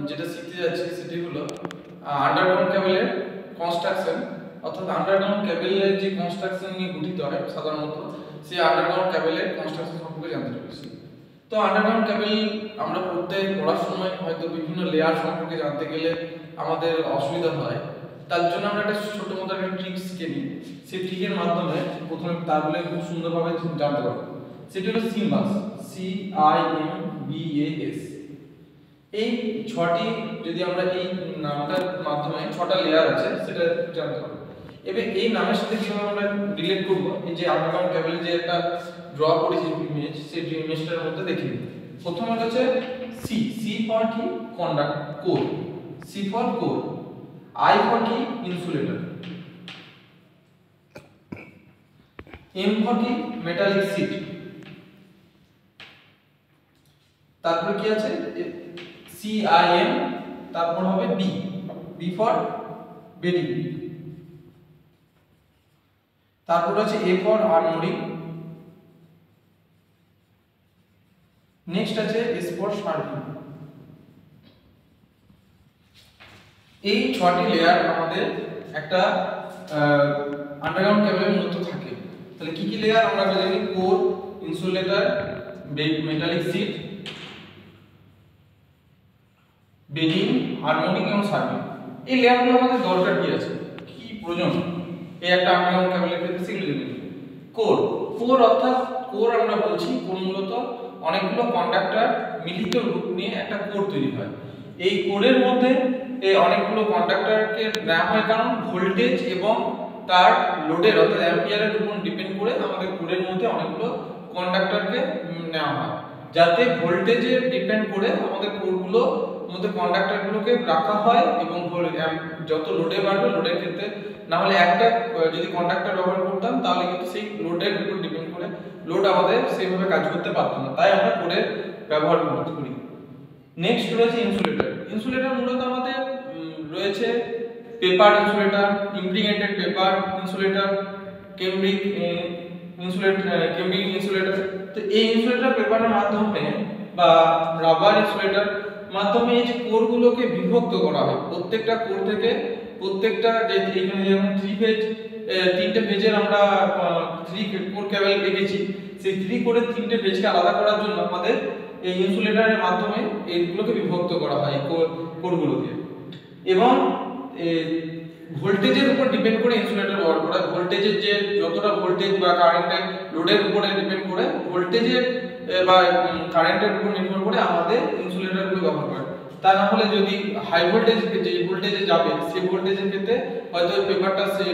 যেটা শিখতে যাচ্ছি সেটি হলো আন্ডারগ্রাউন্ড কেবলের কনস্ট্রাকশন, অর্থাৎ আন্ডারগ্রাউন্ড কেবলের যে কনস্ট্রাকশন নিয়ে গঠিত হয় সাধারণত সেই আন্ডারগ্রাউন্ড কেবলের কনস্ট্রাকশন সম্পর্কে জানতে চলেছি। তো আন্ডারগ্রাউন্ড কেবল আমরা পড়ার সময় হয়তো বিভিন্ন লেয়ার সম্পর্কে জানতে গেলে আমাদের অসুবিধা হয়, তার জন্য আমরা একটা ছোট মতো একটা ট্রিক শিখে নিই। সেই ট্রিকের মাধ্যমে প্রথমে তারগুলো খুব সুন্দরভাবে জানতে পারবো। সেটি হলো সিম্বাস, CIMBAS। এই ছটি যদি আমরা এই নামটার মাধ্যমে ছটা লেয়ার আছে সেটা জানতে পারবো। এবার এই নামের সাথে কিভাবে আমরা রিলেট করব, এই যে আন্ডারগ্রাউন্ড কেবলে যে একটা ড্র করেছি ইমেজ, সেই ইমেজটার মধ্যে দেখি। প্রথমে হচ্ছে সি ফর কি conductor, C for core, I for কি ইনসুলেটর, এম ফর কি মেটালিক শীট, তারপর কি আছে CIM, তারপর হবে বি ফর বেডিং, তারপর আছে A ফর আর্মোরিং, নেক্সট আছে S ফর শার্পিং। এই ছটি লেয়ার আমাদের একটা আন্ডারগ্রাউন্ড কেবলের মধ্যে থাকে। তাহলে কি কি লেয়ার আমরা জানি? Core, insulator, metallic sheet, bedding, harmonic এবং শার্পিং। এই লেয়ারগুলো আমাদের দরকার কি আছে, কি প্রয়োজন এই একটা আন্ডারগ্রাউন্ড কেবলের ক্ষেত্রে সেগুলো জেনে নিই। কোর অর্থাৎ কোর আমরা বলছি, কোর মূলত অনেকগুলো কন্ডাক্টর মিলিত রূপ নিয়ে একটা কোর তৈরি হয়। এই কোরের মধ্যে এই অনেকগুলো কন্ডাক্টরকে নেওয়া হয় কারণ ভোল্টেজ এবং তার লোডের অর্থাৎ অ্যাম্পিয়ারের উপর ডিপেন্ড করে আমাদের কোরের মধ্যে অনেকগুলো কন্ডাক্টরকে নেওয়া হয়, যাতে ভোল্টেজে ডিপেন্ড করে আমাদের কোরগুলো মধ্যে কন্ডাক্টরগুলোকে রাখা হয় এবং যত লোডে বাড়বে লোডের ক্ষেত্রে, না হলে একটা যদি কন্ডাক্টর ব্যবহার করতাম তাহলে কিন্তু সেই লোডের উপর ডিপেন্ড করে লোড আমাদের সেইভাবে কাজ করতে পারতো না, তাই আমরা কোরের ব্যবহার করি। নেক্সট রয়েছে ইনসুলেটর। ইনসুলেটর মূলত আমাদের রয়েছে paper insulator, impregnated paper insulator, cambric insulator. তো এই ইনসুলেটর পেপারের মাধ্যমে বা রাবার ইনসুলেটর মাধ্যমে এই যে কোরগুলোকে বিভক্ত করা হয়, প্রত্যেকটা কোর থেকে প্রত্যেকটা যে এখানে যেমন তিনটে ফেজের আমরা 3 কোর কেবল রেখেছি, সেই 3 কোরের তিনটে ফেজকে আলাদা করার জন্য আমাদের এই ইনসুলেটরের মাধ্যমে এইগুলোকে বিভক্ত করা হয় কোরগুলোকে। এবং ভোল্টেজের উপর ডিপেন্ড করে ইনসুলেটর ব্যবহার করা হয়। ভোল্টেজের যে যতটা ভোল্টেজ বা কারেন্টের লোডের উপরে ডিপেন্ড করে ভোল্টেজের বা কারেন্টের উপর নির্ভর করে আমাদের ইনসুলেটরগুলো ব্যবহার করে। তা না হলে যদি হাই ভোল্টেজ যে ভোল্টেজে যাবে সেই ভোল্টেজের ক্ষেত্রে হয়তো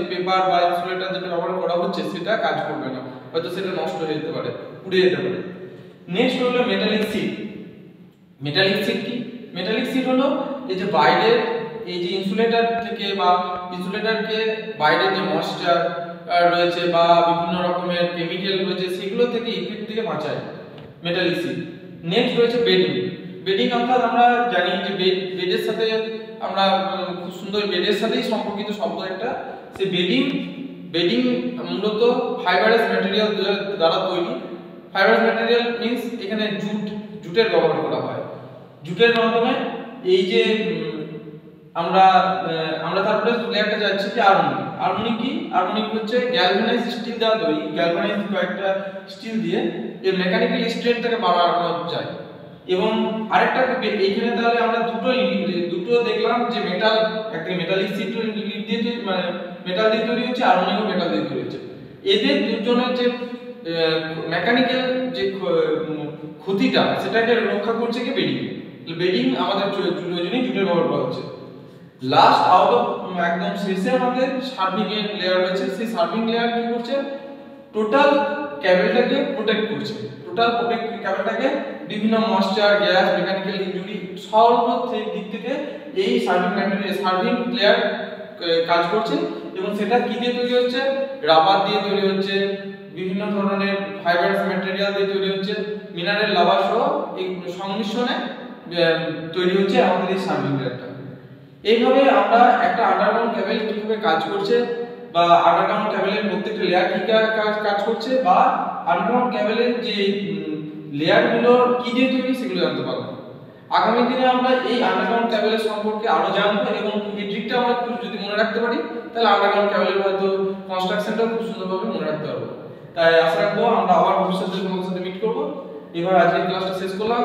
পেপার বা ইনসুলেটর যেটা ব্যবহার করা হচ্ছে সেটা কাজ করবে না, হয়তো সেটা নষ্ট হয়ে যেতে পারে, পুড়ে যেতে পারে। নেক্সট হলো মেটালিক শীট। মেটালিক শীট কি? মেটালিক শীট হলো এই যে বাইরের এই যে ইনসুলেটর থেকে বা ইনসুলেটরকে বাইরের যে ময়েশ্চার রয়েছে বা বিভিন্ন রকমের কেমিক্যাল রয়েছে সেগুলো থেকে ইফেক্ট থেকে বাঁচায় মেটালিক শীট। নেক্সট রয়েছে বেডিং। বেডিং অর্থাৎ আমরা জানি যে বেডের সাথে আমরা খুব সুন্দর বেডের সাথেই সম্পর্কিত শব্দ একটা, সেই বেডিং মূলত ফাইবারাস ম্যাটেরিয়াল দ্বারা তৈরি। ফাইবারাস ম্যাটেরিয়াল মিন্স এখানে জুটের ব্যবহার করা হয়। জুটের মাধ্যমে এই যে আমরা তারপরে লেয়ারটা যাচ্ছি যে আর্মোনিক কি? আর্মোনিক হচ্ছে গ্যালভানাইজ স্টিল দ্বারা তৈরি, গ্যালভানাইজ কয়েকটা স্টিল দিয়ে এর মেকানিক্যাল স্ট্রেংথটাকে বাড়ানো যায়। এবং আরেকটা এইখানে তাহলে আমরা দুটো দেখলাম যে মেটাল একটা মেটালিক শীট দিয়ে মানে মেটাল দিয়ে তৈরি হচ্ছে, আর্মোনিকও মেটাল দিয়ে তৈরি হচ্ছে। এদের দুজনের যে মেকানিক্যাল যে ক্ষতিটা সেটাকে রক্ষা করছে কি বেডিং আমাদের প্রয়োজনীয় জুটের ব্যবহার করা হচ্ছে। লাস্ট আউট অফ একদম শেষে আমাদের শার্পিং এর লেয়ার রয়েছে। সেই শার্পিং লেয়ার কি করছে? টোটাল কেবলটাকে প্রোটেক্ট করছে, টোটাল কেবলটাকে বিভিন্ন ময়েশ্চার, গ্যাস, মেকানিক্যাল ইনজুরি সর্ব দিক থেকে এই শার্পিং লেয়ার কাজ করছে। এবং সেটা কি দিয়ে তৈরি হচ্ছে? রাবার দিয়ে তৈরি হচ্ছে, বিভিন্ন ধরনের ফাইবারাস ম্যাটেরিয়াল দিয়ে তৈরি হচ্ছে, মিনারেল লাভা সহ এই সংমিশ্রণে তৈরি হচ্ছে আমাদের এই শার্পিং লেয়ারটা। এইভাবে আমরা একটা আন্ডারগ্রাউন্ড কেবল কিভাবে কাজ করছে বা আন্ডারগ্রাউন্ড কেবলের প্রত্যেকটা লেয়ার কি কাজ করছে বা আন্ডারগ্রাউন্ড কেবলের যে লেয়ারগুলো কি দিয়ে তৈরি সেগুলো জানতে পারবো। আগামী দিনে আমরা এই আন্ডারগ্রাউন্ড ক্যাবেলের সম্পর্কে আরো জানবো এবং এই ট্রিকটা আমরা যদি মনে রাখতে পারি তাহলে আন্ডারগ্রাউন্ড ক্যাবেলের হয়তো কনস্ট্রাকশনটাও খুব সুন্দরভাবে মনে রাখতে পারবো। তাই আশা রাখবো আমরা আবার ভবিষ্যতে তোমাদের সাথে মিট করবো। এবার আজকের ক্লাসটা শেষ করলাম।